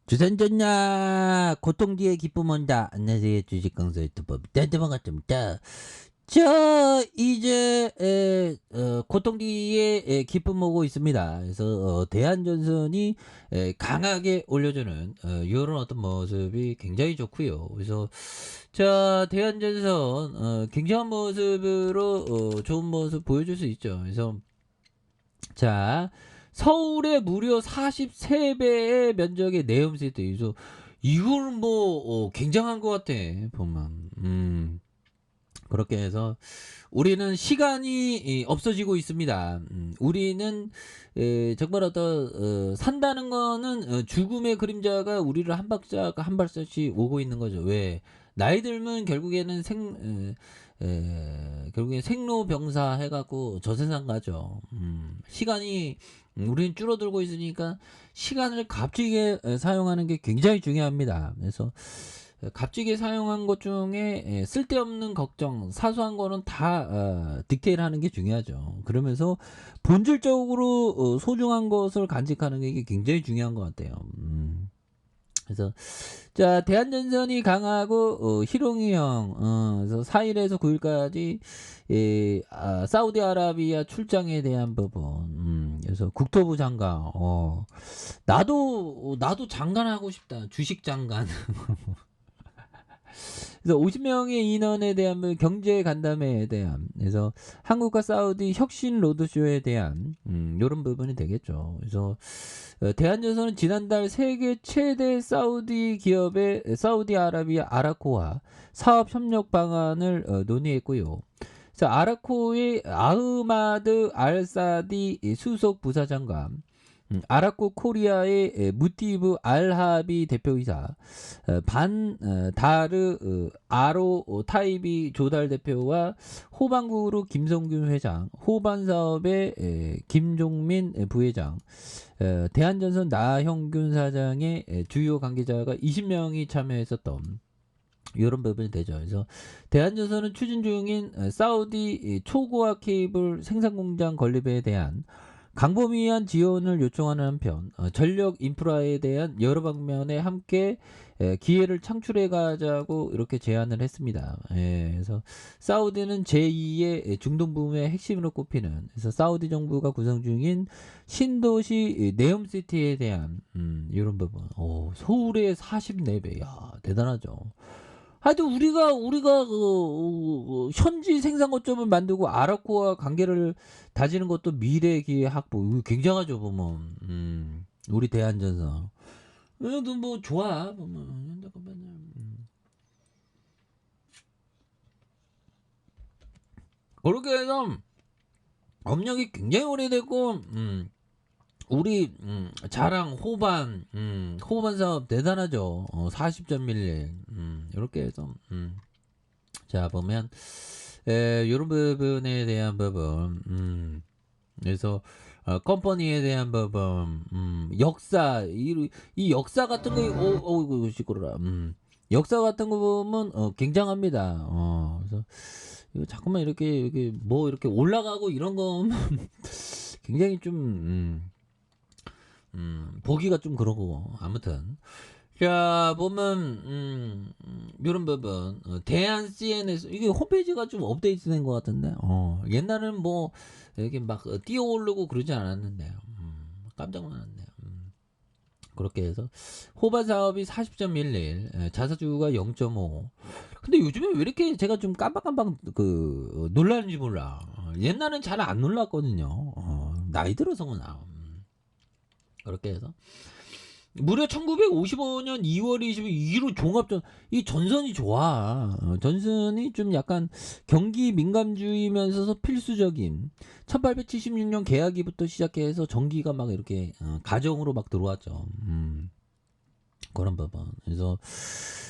주선전야 고통 뒤에 기쁨 온다. 안녕하세요. 주식강사 유튜버 반갑습니다. 자 이제 고통 뒤에 기쁨 오고 있습니다. 그래서 대한전선이 강하게 올려주는 이런 어떤 모습이 굉장히 좋고요. 그래서 자 대한전선 굉장한 모습으로 좋은 모습 보여줄 수 있죠. 그래서 자, 서울의 무려 43배의 면적의 네옴시티. 그래서 이거는 뭐 굉장한 것 같아 보면. 그렇게 해서 우리는 시간이 없어지고 있습니다. 우리는 정말 어떤 산다는 거는 죽음의 그림자가 우리를 한 박자가 한 발짝씩 오고 있는 거죠. 왜? 나이 들면 결국에는 결국엔 생로병사 해갖고 저 세상 가죠. 시간이 우리는 줄어들고 있으니까 시간을 값지게 사용하는 게 굉장히 중요합니다. 그래서 값지게 사용한 것 중에 쓸데없는 걱정, 사소한 거는 다 디테일하는 게 중요하죠. 그러면서 본질적으로 소중한 것을 간직하는 게 이게 굉장히 중요한 것 같아요. 그래서 자 대한전선이 강하고 희롱이 형 그래서 4일에서 9일까지 사우디아라비아 출장에 대한 부분 그래서 국토부 장관 나도 장관 하고 싶다. 주식 장관. 그래서 50명의 인원에 대한 경제 간담회에 대한 그래서 한국과 사우디 혁신 로드쇼에 대한 이런 부분이 되겠죠. 그래서 대한전선은 지난달 세계 최대 사우디 기업의 사우디아라비아 아라코와 사업 협력 방안을 논의했고요. 그래서 아라코의 아흐마드 알사디 수석 부사장관 아라코 코리아의 무티브 알하비 대표이사 다르 아로 타이비 조달 대표와 호반그룹 김성균 회장 호반사업의 김종민 부회장 대한전선 나형균 사장의 주요 관계자가 20명이 참여했었던 이런 부분이 되죠. 그래서 대한전선은 추진 중인 사우디 초고화 케이블 생산 공장 건립에 대한 광범위한 지원을 요청하는 한편 전력 인프라에 대한 여러 방면에 함께 기회를 창출해 가자고 이렇게 제안을 했습니다. 그래서 사우디는 제2의 중동 붐의 핵심으로 꼽히는 그래서 사우디 정부가 구성 중인 신도시 네옴시티에 대한 이런 부분. 서울의 44배. 야, 대단하죠. 하여튼 우리가 현지 생산 거점을 만들고 아라코와 관계를 다지는 것도 미래 기회 확보. 이거 굉장하죠 보면. 우리 대한전선. 그래도 뭐 좋아 보면. 그렇게 해서 업력이 굉장히 오래됐고 우리 자랑 호반 사업 대단하죠. 40.11 이렇게 해서 자 보면 이런 부분에 대한 부분 그래서 컴퍼니에 대한 부분 역사 이 역사 같은 거 이거 시끄러라 역사 같은 거 보면 굉장합니다. 그래서 이거 자꾸만 이렇게 뭐 이렇게 올라가고 이런 거 굉장히 좀 보기가 좀 그러고 아무튼 자 보면 이런 부분 대한 CNS 이게 홈페이지가 좀 업데이트된 것 같은데 옛날에는 뭐 이렇게 막 뛰어오르고 그러지 않았는데요. 깜짝 놀랐네요. 그렇게 해서 호반 사업이 40.11 자사주가 0.5 근데 요즘에 왜 이렇게 제가 좀 깜빡깜빡 놀라는지 몰라. 옛날엔 잘 안 놀랐거든요. 나이 들어서 그나 그렇게 해서 무려 1955년 2월 20일 2로 종합전 이 전선이 좋아. 전선이 좀 약간 경기 민감주의면서 필수적인 1876년 계약기부터 시작해서 전기가 막 이렇게 가정으로 막 들어왔죠. 그런 부분. 그래서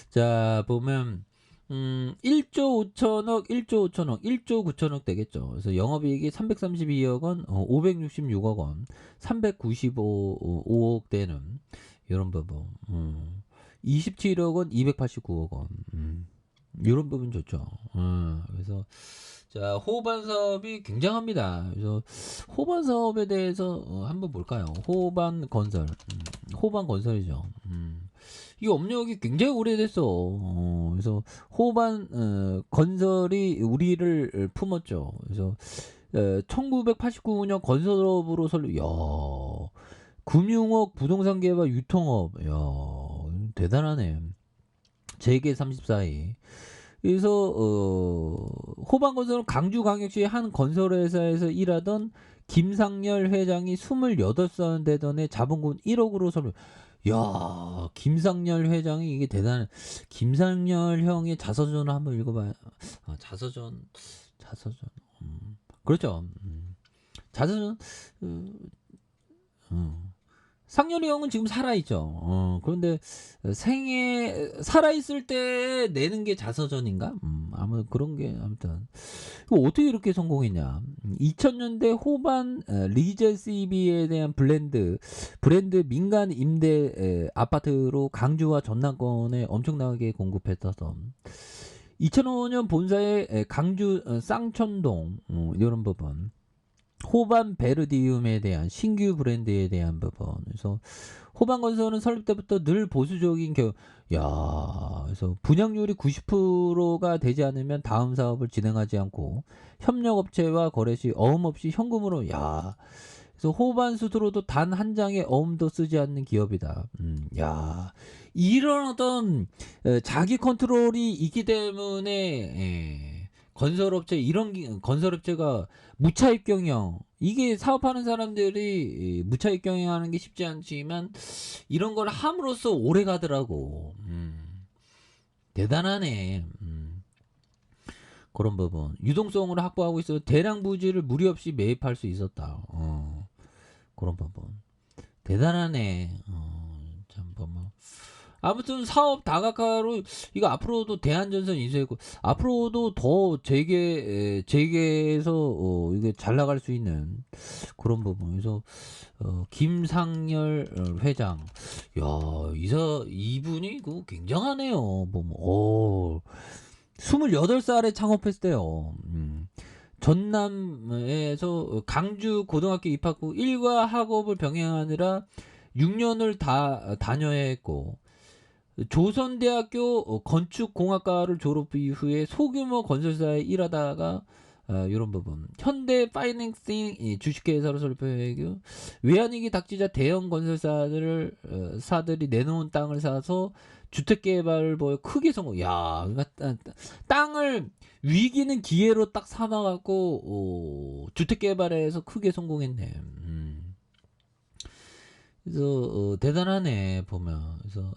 자 보면 1조 5천억, 1조 5천억, 1조 9천억 되겠죠. 그래서 영업이익이 332억 원, 566억 원, 395억 되는 이런 부분. 27억 원, 289억 원. 이런 부분 좋죠. 그래서 자 호반 사업이 굉장합니다. 그래서 호반 사업에 대해서 한번 볼까요? 호반 건설, 호반 건설이죠. 이 업력이 굉장히 오래됐어. 그래서 호반 건설이 우리를 품었죠. 그래서 1989년 건설업으로 야, 금융업, 부동산 개발, 유통업, 야, 대단하네. 재계 34위. 그래서 호반건설은 강주광역시의 한 건설회사에서 일하던 김상열 회장이 28살 되던 해 자본금 1억으로 설립. 야, 김상열 회장이 이게 대단해. 김상열 형의 자서전을 한번 읽어봐요. 자서전. 그렇죠. 자서전. 음, 음. 상렬이 형은 지금 살아있죠. 그런데 살아있을 때 내는 게 자서전인가? 아무 그런 게 아무튼 이거 어떻게 이렇게 성공했냐? 2000년대 후반 리젠시비에 대한 브랜드 민간 임대 아파트로 강주와 전남권에 엄청나게 공급했던 2005년 본사의 강주 쌍천동 이런 부분. 호반 베르디움에 대한 신규 브랜드에 대한 부분. 그래서 호반건설은 설립 때부터 늘 보수적인 그래서 분양률이 90%가 되지 않으면 다음 사업을 진행하지 않고 협력업체와 거래 시 어음 없이 현금으로 그래서 호반 스스로도 단 한 장의 어음도 쓰지 않는 기업이다. 이런 어떤 자기 컨트롤이 있기 때문에 건설업체가 무차입 경영, 이게 사업하는 사람들이 무차입 경영하는 게 쉽지 않지만 이런 걸 함으로써 오래 가더라고. 대단하네. 그런 부분. 유동성을 확보하고 있어 대량 부지를 무리 없이 매입할 수 있었다. 그런 부분. 대단하네. 참 보면. 아무튼 사업 다각화로 이거 앞으로도 대한전선 인수했고 앞으로도 더 재계에서 이게 잘 나갈 수 있는 그런 부분에서 김상열 회장, 이분이 그 굉장하네요. 보면 28살에 창업했을 때요. 전남에서 강주 고등학교 입학 후 일과 학업을 병행하느라 6년을 다 다녀야 했고 조선대학교 건축공학과를 졸업 이후에 소규모 건설사에 일하다가 이런 부분 현대 파이낸싱 주식회사로 설립하고 외환위기 닥치자 대형 건설사들이 내놓은 땅을 사서 주택개발을 보여 크게 성공. 그러니까 땅을 위기는 기회로 딱 삼아갖고 주택개발에서 크게 성공했네. 그래서 대단하네 보면. 그래서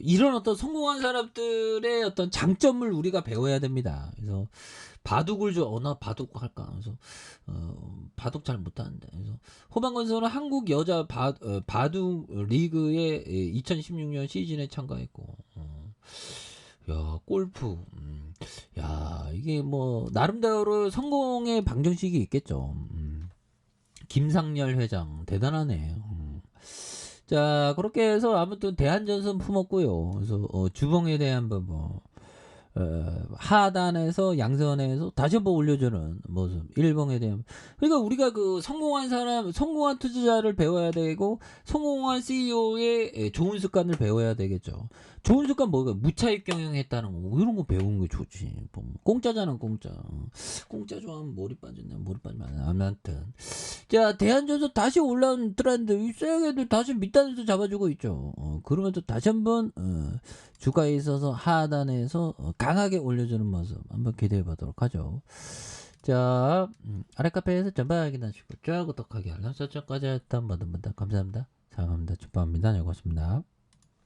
이런 어떤 성공한 사람들의 어떤 장점을 우리가 배워야 됩니다. 그래서 바둑을 나 바둑 할까? 그래서 바둑 잘 못하는데. 그래서 호반건설은 한국 여자 바둑 리그에 2016년 시즌에 참가했고, 골프, 이게 뭐 나름대로 성공의 방정식이 있겠죠. 김상열 회장 대단하네. 자, 그렇게 해서 아무튼 대한전선 품었고요. 그래서 주봉에 대한 부분 하단에서 양선에서 다시 한번 올려주는 모습. 일봉에 대한. 그러니까 우리가 그 성공한 투자자를 배워야 되고 성공한 CEO의 좋은 습관을 배워야 되겠죠. 좋은 습관 뭐가? 무차입 경영했다는 거. 이런 거 배우는 게 좋지. 공짜잖아, 공짜. 공짜 좋아하면 머리 빠졌네. 머리 빠지면 안 돼. 아무튼. 자, 대한전선 다시 올라온 트렌드. 이 쎄게도 다시 밑단에서 잡아주고 있죠. 그러면서 다시 한번 주가에 있어서 하단에서 강하게 올려주는 모습 한번 기대해 보도록 하죠. 자, 아래 카페에서 전방 확인하시고 쫙 구독하기 알람 설정까지 했던 모든 분들 감사합니다. 사랑합니다. 축복합니다. 네, 고맙습니다.